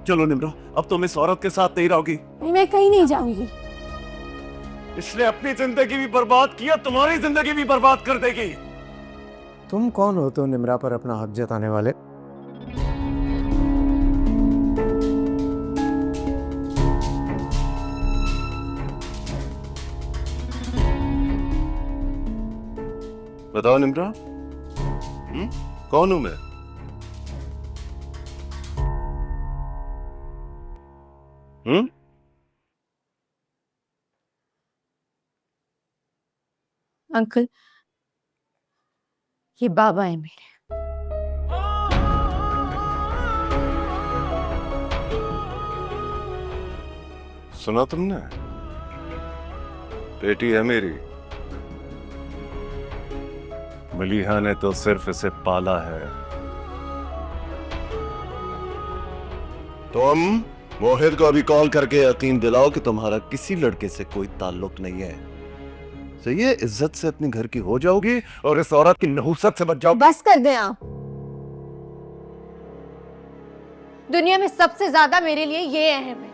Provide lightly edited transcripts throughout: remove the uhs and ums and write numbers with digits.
चलो निम्रा, अब तुम इस औरत के साथ नहीं रहोगी। मैं कहीं नहीं जाऊंगी। इसने अपनी जिंदगी भी बर्बाद किया, तुम्हारी जिंदगी भी बर्बाद कर देगी। तुम कौन हो तो निम्रा पर अपना हक जताने वाले? बताओ निम्रा, कौन हूं मैं? अंकल, ये बाबा है मेरे। सुना तुमने? बेटी है मेरी। मलीहा ने तो सिर्फ इसे पाला है। तुम मोहित को अभी कॉल करके यकीन दिलाओ कि तुम्हारा किसी लड़के से कोई ताल्लुक नहीं है। सही है, इज्जत से अपने घर की हो जाओगी और इस औरत की नहुसत से बच जाओगी। बस कर दें आप। दुनिया में सबसे ज्यादा मेरे लिए ये अहम है,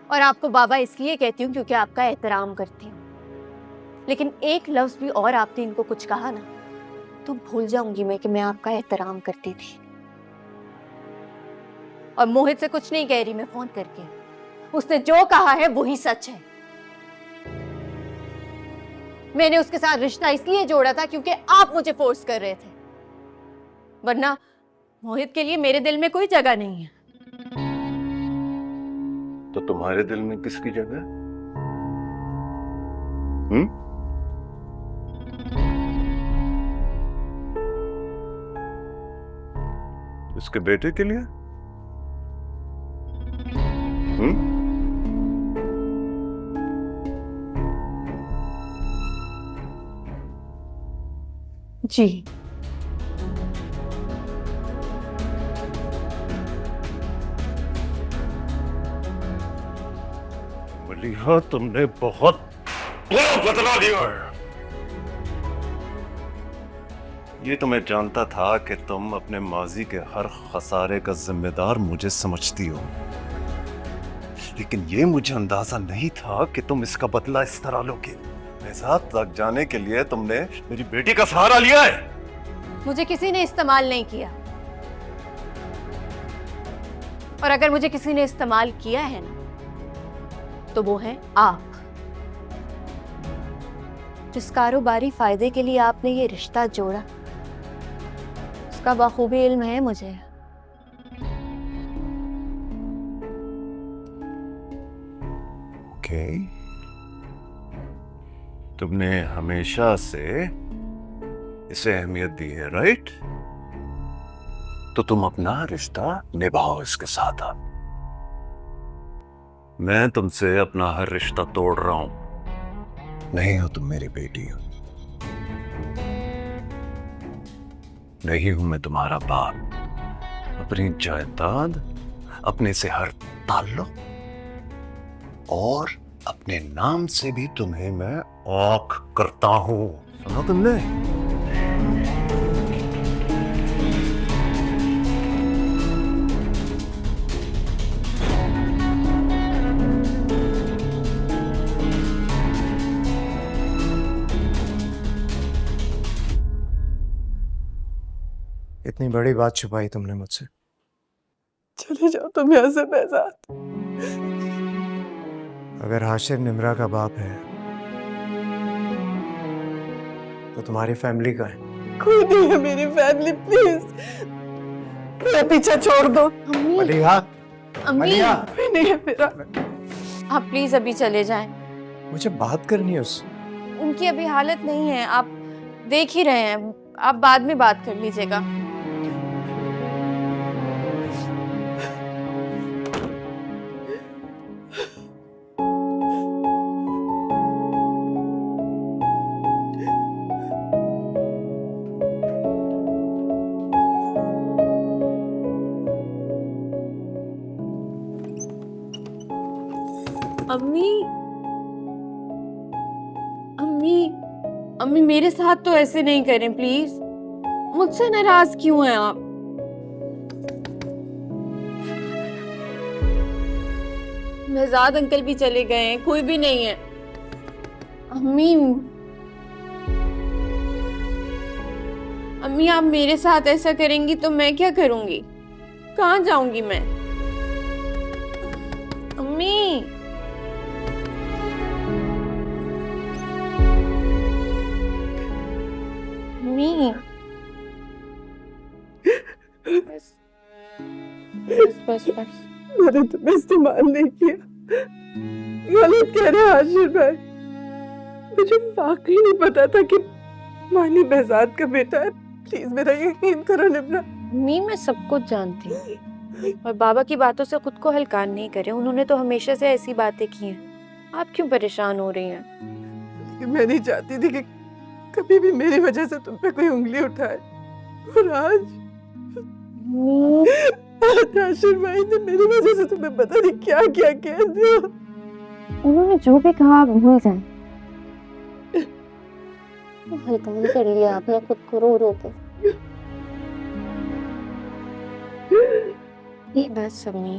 और आपको बाबा इसलिए कहती हूँ क्योंकि आपका एहतराम करती हूँ। लेकिन एक लफ्ज भी और आपने इनको कुछ कहा ना, तो भूल जाऊंगी मैं कि मैं आपका एहतराम करती थी। और मोहित से कुछ नहीं कह रही मैं फोन करके, उसने जो कहा है वही सच है। मैंने उसके साथ रिश्ता इसलिए जोड़ा था क्योंकि आप मुझे फोर्स कर रहे थे, वरना मोहित के लिए मेरे दिल में कोई जगह नहीं है। तो तुम्हारे दिल में किसकी जगह? इसके बेटे के लिए? जी। मलीहा, तुमने बहुत बदला लिया है। ये तो मैं जानता था कि तुम अपने माजी के हर खसारे का जिम्मेदार मुझे समझती हो, लेकिन ये मुझे अंदाजा नहीं था कि तुम इसका बदला इस तरह लोगे। मेरे तक जाने के लिए तुमने मेरी बेटी का सहारा लिया है। मुझे किसी ने इस्तेमाल नहीं किया, और अगर मुझे किसी ने इस्तेमाल किया है ना, तो वो है आप। जिस कारोबारी फायदे के लिए आपने ये रिश्ता जोड़ा, उसका बखूबी इल्म है मुझे। ओके, तुमने हमेशा से इसे अहमियत दी है, राइट? तो तुम अपना रिश्ता निभाओ इसके साथ। अब मैं तुमसे अपना हर रिश्ता तोड़ रहा हूं। नहीं हो तुम मेरी बेटी हो, नहीं हूं मैं तुम्हारा बाप। अपनी जायदाद, अपने से हर ताल्लुक और अपने नाम से भी तुम्हें मैं औख करता हूं। सुना तुमने? इतनी बड़ी बात छुपाई तुमने मुझसे। चले जाओ तुम यहाँ से बेजात। अगर हाशिर निम्रा का बाप है तो तुम्हारी फैमिली का है? कोई नहीं है मेरी फैमिली, प्लीज मेरा पीछा छोड़ दो। अम्मी, मलीहा, अम्मी, मलीहा, कोई नहीं है मेरा। आप प्लीज अभी चले जाएं। मुझे बात करनी है उससे। उनकी अभी हालत नहीं है, आप देख ही रहे हैं। आप बाद में बात कर लीजिएगा। अम्मी, अम्मी, अम्मी मेरे साथ तो ऐसे नहीं करें प्लीज। मुझसे नाराज क्यों हैं आप? महजाद अंकल भी चले गए हैं, कोई भी नहीं है। अम्मी, अम्मी आप मेरे साथ ऐसा करेंगी तो मैं क्या करूंगी? कहाँ जाऊंगी मैं? अम्मी, अम्मी, बस बस बस बस। मैंने तुम्हें इस्तेमाल नहीं किया। गलत कह रहे हैं हाशिर भाई। मुझे वाकई नहीं पता था कि मानी बेजाद का बेटा है। प्लीज मेरा यकीन करो निम्रा। अम्मी मैं सब कुछ जानती हूँ और बाबा की बातों से खुद को हलकान नहीं करे। उन्होंने तो हमेशा से ऐसी बातें की हैं। आप क्यों परेशान हो रही हैं? लेकिन मैं नहीं चाहती थी कि कभी भी मेरी वजह से तुम पे कोई उंगली उठाए। और आज हाशिर भाई ने मेरी वजह से तुम्हें पता नहीं क्या क्या कह दिया। उन्होंने जो भी कहा आप भूल जाएं। हलकान कर लिया आपने खुद को रो रो के। बस अम्मी,